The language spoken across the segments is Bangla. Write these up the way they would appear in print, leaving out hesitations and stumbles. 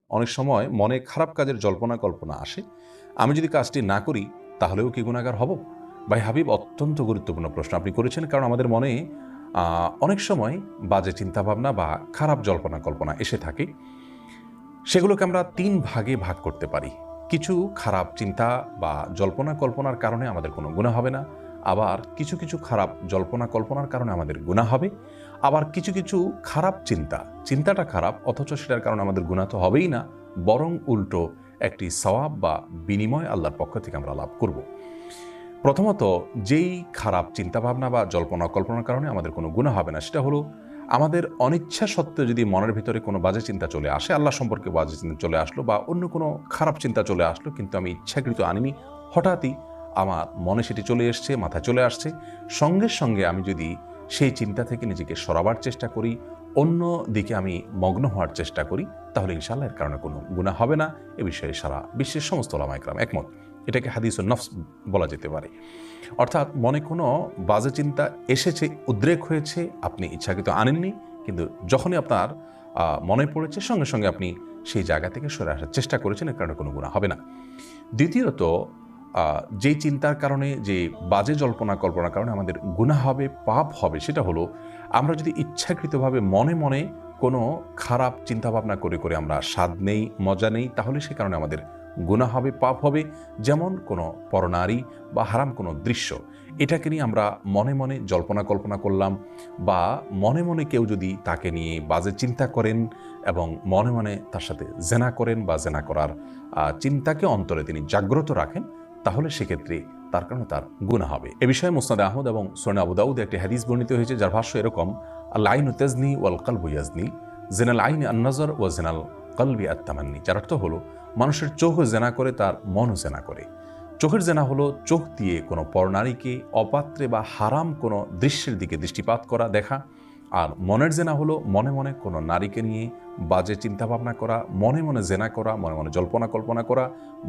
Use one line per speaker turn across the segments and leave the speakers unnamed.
অনেক সময় মনে খারাপ কাজের জল্পনা কল্পনা আসে, আমি যদি কাজটি না করি তাহলেও কি গুনাহগার হব? ভাই হাবিব, অত্যন্ত গুরুত্বপূর্ণ প্রশ্ন আপনি করেছেন, কারণ আমাদের মনে অনেক সময় বাজে চিন্তাভাবনা বা খারাপ জল্পনা কল্পনা এসে থাকে। সেগুলোকে আমরা ৩ ভাগে ভাগ করতে পারি। কিছু খারাপ চিন্তা বা জল্পনা কল্পনার কারণে আমাদের কোনো গুনাহ হবে না। আবার কিছু, কিছু খারাপ জল্পনা কল্পনার কারণে আমাদের গুনাহ হবে। আবার কিছু, কিছু খারাপ চিন্তাটা খারাপ অথচ সেটার কারণে আমাদের গুনাহ তো হবেই না, বরং উল্টো একটি সওয়াব বা বিনিময় আল্লাহর পক্ষ থেকে আমরা লাভ করব। প্রথমত, যেই খারাপ চিন্তাভাবনা বা জল্পনা কল্পনার কারণে আমাদের কোনো গুনাহ হবে না, সেটা হলো আমাদের অনিচ্ছা সত্ত্বেও যদি মনের ভিতরে কোনো বাজে চিন্তা চলে আসে, আল্লাহ সম্পর্কে বাজে চিন্তা চলে আসলো বা অন্য কোনো খারাপ চিন্তা চলে আসলো, কিন্তু আমি ইচ্ছাকৃত আনিনি, হঠাৎই আমার মনে সেটি চলে এসছে, মাথায় চলে আসছে, সঙ্গে সঙ্গে আমি যদি সেই চিন্তা থেকে নিজেকে সরাবার চেষ্টা করি, অন্য দিকে আমি মগ্ন হওয়ার চেষ্টা করি, তাহলে ইনশাআল্লাহ এর কারণে কোনো গুনাহ হবে না। এ বিষয়ে সারা বিশ্বের সমস্ত উলামায়ে কেরাম একমত। এটাকে হাদিসুন নফস বলা যেতে পারে। অর্থাৎ মনে কোনো বাজে চিন্তা এসেছে, উদ্রেক হয়েছে, আপনি ইচ্ছাকৃত আনেননি, কিন্তু যখনই আপনার মনে পড়েছে সঙ্গে সঙ্গে আপনি সেই জায়গা থেকে সরে আসার চেষ্টা করেছেন, এর কারণে কোনো গুনাহ হবে না। দ্বিতীয়ত, যেই চিন্তার কারণে, যে বাজে জল্পনা কল্পনার কারণে আমাদের গুনাহ হবে, পাপ হবে, সেটা হলো আমরা যদি ইচ্ছাকৃতভাবে মনে মনে কোনো খারাপ চিন্তাভাবনা করে করে আমরা স্বাদ নেই, মজা নেই, তাহলে সে কারণে আমাদের গুনাহ হবে, পাপ হবে। যেমন কোনো পরনারী বা হারাম কোনো দৃশ্য, এটাকে নিয়ে আমরা মনে মনে জল্পনা কল্পনা করলাম, বা মনে মনে কেউ যদি তাকে নিয়ে বাজে চিন্তা করেন এবং মনে মনে তার সাথে জেনা করেন বা জেনা করার চিন্তাকে অন্তরে তিনি জাগ্রত রাখেন, তাহলে সেক্ষেত্রে তার কারণে তার গুনাহ হবে। এ বিষয়ে মুসনাদে আহমদ এবং সুনানে আবু দাউদে একটি হাদিস বর্ণিত হয়েছে, যার ভাষ্য এরকম: আল আইনু তাজনি ওয়াল কলবু ইয়াজনি, জিনাল আইনি আন নজর ওয়া জিনাল কলবি আত তামান্নি। যার অর্থ হলো, মানুষের চোখও জেনা করে, তার মনও জেনা করে। চোখের জেনা হলো চোখ দিয়ে কোনো পরনারীকে অপাত্রে বা হারাম কোনো দৃশ্যের দিকে দৃষ্টিপাত করা, দেখা। আর মনের জেনা হলো মনে মনে কোনো নারীকে নিয়ে বাজে চিন্তাভাবনা করা, মনে মনে জেনা করা, মনে মনে জল্পনা কল্পনা করা,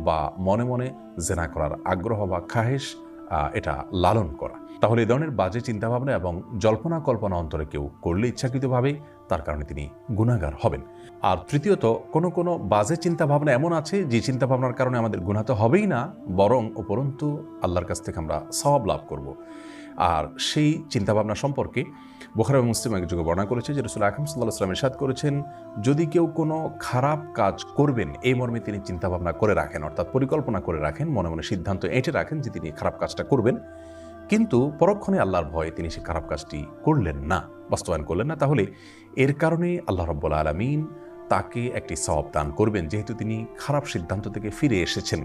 বা মনে মনে জেনা করার আগ্রহ বা খাহেশ এটা লালন করা। তাহলে এই ধরনের বাজে চিন্তাভাবনা এবং জল্পনা কল্পনা অন্তরে কেউ করলে ইচ্ছাকৃতভাবে, তার কারণে তিনি গুনাহগার হবেন। আর তৃতীয়ত, কোনো কোনো বাজে চিন্তাভাবনা এমন আছে যে চিন্তাভাবনার কারণে আমাদের গুনাহ তো হবেই না, বরং উপরন্তু আল্লাহর কাছ থেকে আমরা সওয়াব লাভ করব। আর সেই চিন্তাভাবনা সম্পর্কে বুখারী ও মুসলিম এক যুগে বর্ণনা করেছে যে রাসূল আকরাম সাল্লাল্লাহু আলাইহি ওয়াসাল্লাম ইরশাদ করেছেন, যদি কেউ কোনো খারাপ কাজ করবেন এই মর্মে তিনি চিন্তাভাবনা করে রাখেন, অর্থাৎ পরিকল্পনা করে রাখেন, মনে মনে সিদ্ধান্ত এঁটে রাখেন যে তিনি খারাপ কাজটা করবেন, কিন্তু পরক্ষণে আল্লাহর ভয়ে তিনি সেই খারাপ কাজটি করলেন না, বাস্তবায়ন করলেন না, তাহলে এর কারণে আল্লাহ রাব্বুল আলামিন তাকে একটি সওয়াব দান করবেন, যেহেতু তিনি খারাপ সিদ্ধান্ত থেকে ফিরে এসেছেন।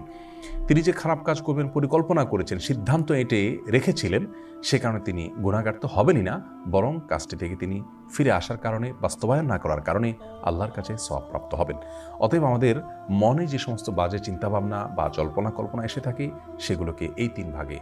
তিনি যে খারাপ কাজ করবেন পরিকল্পনা করেছেন, সিদ্ধান্ত এঁটে রেখেছিলেন, সে কারণে তিনি গুনাহগার তো হবেনই না, বরং কাজটি থেকে তিনি ফিরে আসার কারণে, বাস্তবায়ন না করার কারণে আল্লাহর কাছে সওয়াব প্রাপ্ত হবেন। অতএব আমাদের মনে যে সমস্ত বাজে চিন্তাভাবনা বা জল্পনা কল্পনা এসে থাকে, সেগুলোকে এই 3 ভাগে